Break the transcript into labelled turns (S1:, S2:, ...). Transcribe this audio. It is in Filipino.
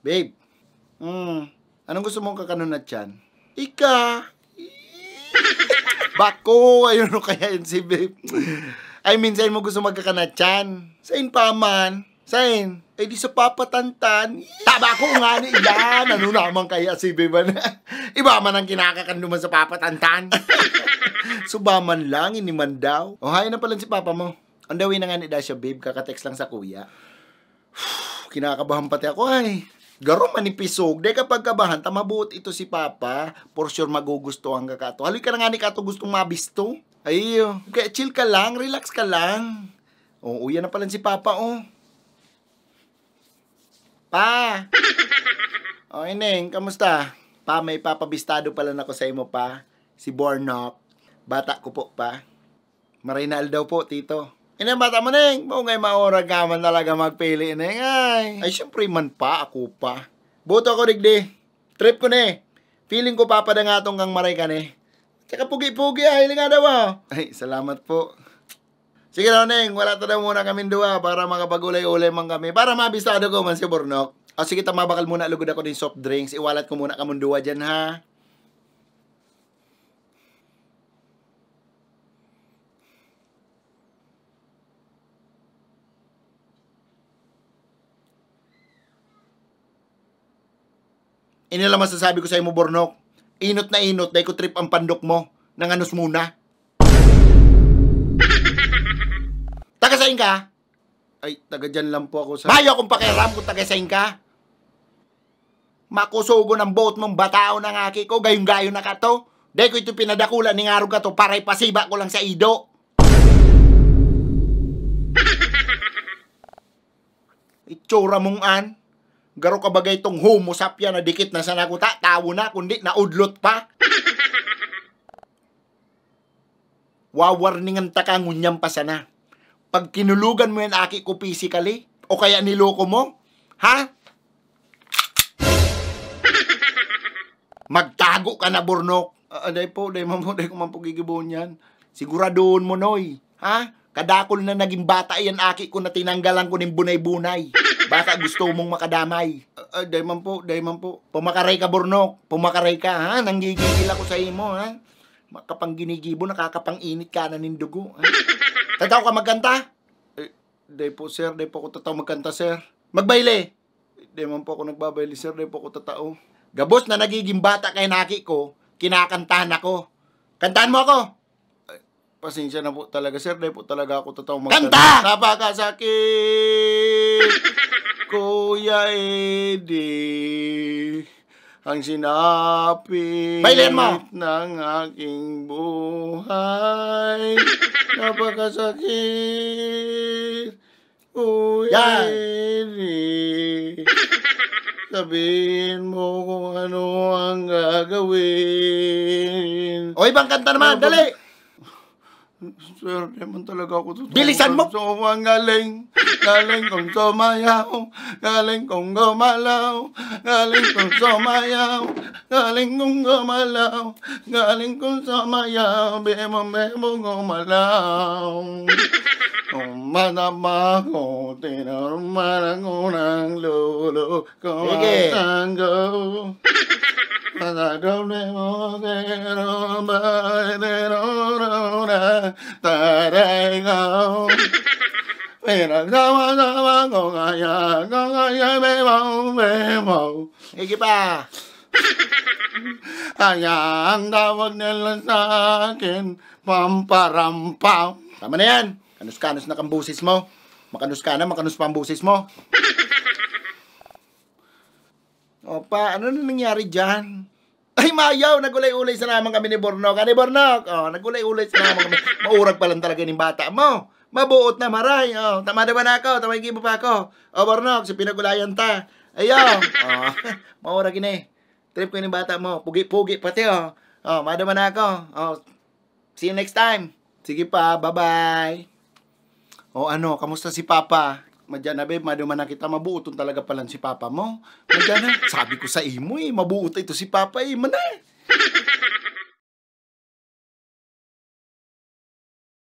S1: Babe, anong gusto mong kakanunat yan? Ika! Bako! Ayun no kaya yun si babe. Ay, minsan mo gusto magkakanat yan. Sain pa man? Sain? Eh di sa papatantan. Taba ko nga ni yan. Ano naman kaya si babe na? Iba man ang kinakakanduman sa papatantan. Subaman lang, iniman daw. O, hayo na pala si papa mo. Ang dawin na nga ni Dasha, babe. Kakatext lang sa kuya. Kinakabahan pati ako, ay. Garo manipisog. Dahil kapag kabahan, tamabuot ito si papa. For sure magugustuhan ka kato. Haloy ka na nga ni kato gustong mabisto. Ay, kaya chill ka lang, relax ka lang. O, uya na pala si papa, oh. Pa! O, Ineng, kamusta? Pa, may papabistado pala na ko sa imo, pa. Si Bornok. Bata ko po, pa. Marinal daw po, tito. Ineng, bata mo, Neng. Ngay maorag ka man talaga magpili, Neng. Ay, syempre man pa, ako pa. Buto ko, digdi. Trip ko, ne. Feeling ko papadangatong kang maray ka, ne. Tsaka pugi-pugi, ay, nga daw, ah. Ay, salamat po. Sige na, Neng. Wala ta daw muna kami dua para makapag-ulay-ulay man kami. Para mabistado ko man si Bornok. O, sige, tamabakal muna. Lugod ako din soft drinks. Iwalat ko muna kamundua dyan, ha. Ini lang masasabi ko sa imo, Bornok. Inot na inot, dahil ko trip ang pandok mo. Nanganos muna. Taga-sain ka? Ay, taga dyan lang po ako sa... Mayo akong pakiram kung taga-sain ka. Makusugo ng boat mong batao ng aki ko, gayong-gayo na ka to. Dahil ko ito pinadakulan ni ngarong ka to para ipasiba ko lang sa ido. Itsura mong an. Garo ka bagay tong homo sapya na dikit na sa nakuta, tawo na, kundi naudlot pa. Wawarningan ta ka, ngunyam pa sana. Pag kinulugan mo yan aki ko physically, o kaya niloko mo, ha? Magtago ka na, Bornok. Day po, day ko man po gigibon yan. Siguradoon mo, Noy. Ha? Kadakol na naging bata yan aki ko na tinanggalan ko ng bunay-bunay. Baka gusto mong makadamay. Day man po. Pumakaray ka, Bornok. Pumakaray ka, ha? Nanggigigil ako sa imo, ha? Kapang ginigibo, nakakapang-init ka na ng dugo. Ha? Tataw ka magkanta? Day po, sir. Day po ako tataw magkanta, sir. Magbayle? Day man po ako nagbabayle, sir. Day po ako tatao. Gabos na nagiging bata kay naki ko, kinakantahan ako. Kantahan mo ako! Pasensya na po talaga, sir. Day po talaga ako tataw magkanta. Kanta! Napakasakit! Kuya Eddie, ang sinapit ng aking buhay. Napakasakit, Kuya Eddie. Sabihin mo kung ano ang gagawin. O, ibang kanta naman, dali! Sir, naman talaga ako totoo. Bilisan mo! So, ang galing kong sumayaw, galing kong gumalaw, galing kong sumayaw, galing kong gumalaw, galing kong sumayaw, bemo gumalaw. Umanama ko, tinarumara ko ng lolo ko ang tango. Taray ko. Pinagsama-sama ko kaya bemo. Sige pa. Kaya ang tawag nila sa akin, pamparampam. Tama na yan. Kanus-kanus na kang busis mo. Makanus ka na, makanus pa ang busis mo. Opa, ano na nangyari dyan? Ay, mayaw, nagulay-ulay sa naman kami ni Bornok. Ani Bornok? Oh, nagulay-ulay sa naman kami. Maurag pa lang talaga ng bata mo. Mabuot na maray. Oh, tama na ba na ako? Tama yung pa ako. Oh, Bornok, si pinagulayan ta. Ayaw. Oh, maurag ini. Trip ko yung bata mo. Pugi-pugi pati, oh. Oh, madama na ako. Oh, see you next time. Sige pa, bye-bye. Oh, ano, kamusta si Papa? Madyan na, babe, maduman na kita, mabuuton talaga pala si Papa mo. Madyan na, sabi ko sa imo mabuuto ito si Papa, man